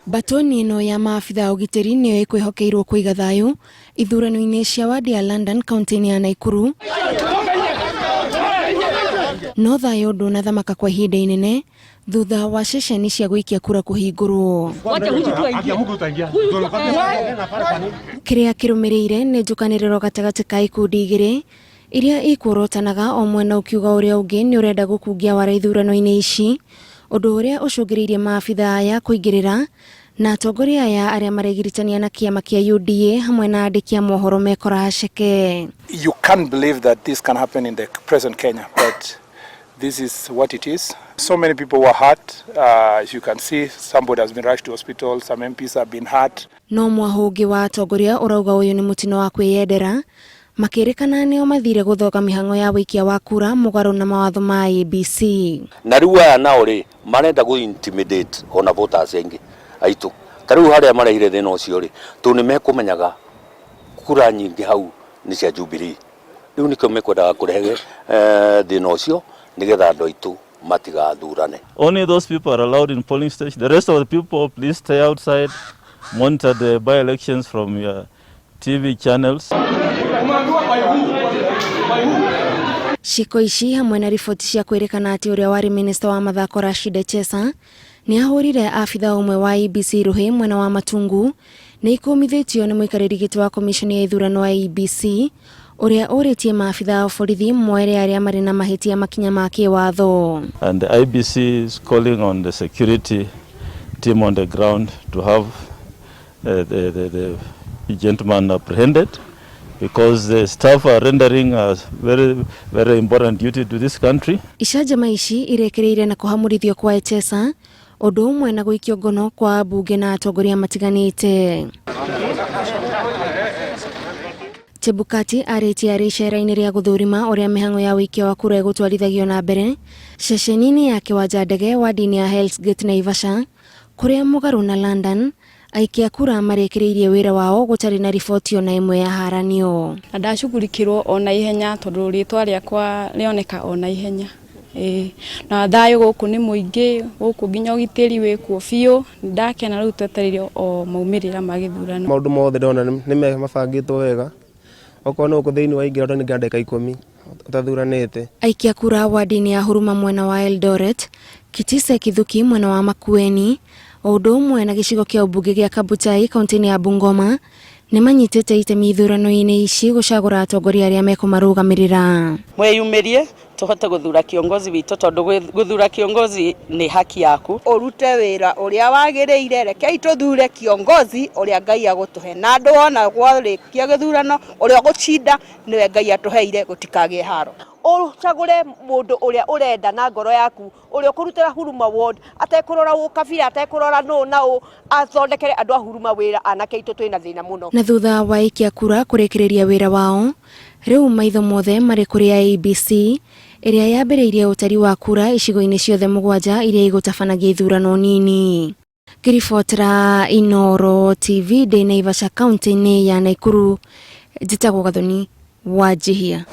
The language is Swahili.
Batoni ĩno ya maabitha ũgitĩri nĩyo ĩkwĩhokeirwo kũiga thayũ ithurano-inĩ cia wadi ya London kaunti-inĩ ya Nakuru. No thayũ ndũnathamaka kwa ihinda inene thutha wa ceceni cia gũikia kura kũhingũrwo. Kĩrĩa kĩrũmĩrĩire nĩ njũkanĩrĩro gatagatĩ ka ikundi igĩrĩ iria ikũrotanaga o mwena ũkiuga ũrĩa ũngĩ nĩ ũrenda gũkungia wara ithurano-inĩ ici, ũndũ ũrĩa ũcũngĩrĩirie maabitha aya kũingĩrĩra na atongoria aya arĩa maregiritania na kĩama kĩa UDA hamwe na andĩki a mohoro mekora haceke. You can't believe that this can happen in the present Kenya, but this is what it is. So many people were hurt. As you can see, somebody has been rushed to hospital, some MPs have been hurt. No mwahũngi wa atongoria ũrauga ũyũ nĩ mũtino wa kwĩyendera, makĩrĩkana nĩo mathire gũthoga mĩhang'o ya wĩikia wa kura mũgarũ na mawatho ma ABC. Na rĩu aya nao rĩ marenda intimidate ona voters aingĩ aitũ. Ta rĩu harĩa marehire thĩna ũcio rĩ tondũ nĩmekũmenyaga kura nyingĩ hau nĩ cia Jubilee. Rĩu nĩkĩo mekwendaga kũrehe thĩna ũcio nĩgetha andũ aitũ matigathurane. Only those people are allowed in polling station. The rest of the people, please stay outside, monitor the by-elections from your TV channels. Ciko ici hamwe na riboti cia kwĩrĩkana atĩ ũrĩa warĩ minista wa mathako Rashid Echesa nĩ ahũrire abitha ũmwe wa IEBC rũhĩ mwena wa Matungu nĩ ikumithĩtio nĩ mũikarĩri gĩtĩ wa komishoni ya ithurano wa IEBC ũrĩa ũrĩtie maabitha a borithi mwere arĩa marĩ na mahĩtia makinya ma kĩwatho. And the IEBC is calling on the security team on the ground to have the gentleman apprehended, because the staff are rendering a very important duty to this country. Icanjama ici irekereire na kũhamũrithio kwa Echesa ũndũ ũmwe na gũikio ngono kwa bunge na atongoria matiganĩte. Chebukati arĩtie arĩ icera-inĩ rĩa gũthũrima ũrĩa mĩhang'o ya wĩikia wa kura ĩgũtwarithagio na mbere ceceni-inĩ ya kĩwanja ndege wadi-inĩ ya Hell's Gate Naivasha, kũrĩa mũgarũ na London aikia kura marekereirie wĩra wao gũtarĩ na riboti ona ĩmwe ya haranio. Ndacugurikirwo ona ihenya tondũ rĩtwa rĩakwa rĩoneka ona ihenya. Na thayũ gũkũ nĩ mũingĩ, gũkũ nginya ũgitĩri wĩkuo biũ, ndakena rĩu twetereire o maumĩrĩra ma gĩthurano. Maũndũ mothe ndona nĩ mabangĩtwo wega. Okorwo no thĩinĩ wa ingĩra nĩ ngandĩka 10 ũtathuranĩte. Aikia kura wadi-inĩ ya Huruma mwena wa Eldoret, Kitise Kithuki mwena wa Makueni, ũndũ ũmwe na gĩcigo kĩa ũmbunge gĩa Kabuchai kaunti-inĩ ya Bungoma nĩ manyitĩte itemi ithurano-inĩ ici gũcagũra atongoria arĩa mekũmarũgamĩrĩra. Mweyumĩrie tũhote gũthura kiongozi witũ tondũ gũthura kiongozi nĩ haki yaku. Ũrute wĩra ũrĩa wagĩrĩire, rekei tũthure kiongozi ũrĩa Ngai agũtũhe. Na andũ ona gwarĩkia gĩthurano ũrĩa gũcinda nĩwe Ngai atũheire gũtikagĩe haro. Ũcagũre mũndũ ũrĩa ũrenda na ngoro yaku, ũrĩa ũkũrutĩra Huruma ward, atekũrora ũkabira, atekũrora nũ na ũ, athondekere andũ a Huruma wĩra, anake aitũ twĩna thĩna mũno. Na thutha wa aikia kura kũrekereria wĩra wao, rĩu maitho mothe marĩ kũrĩ IEBC ĩrĩa yambĩrĩirie ũtari wa kura icigo-inĩ ciothe 7 iria igũtabanagia ithurano nini. Ngĩribotera Inooro TV ndĩ Naivasha kaunti-inĩ ya Nakuru, njĩtagwo Gathoni Wanjihia.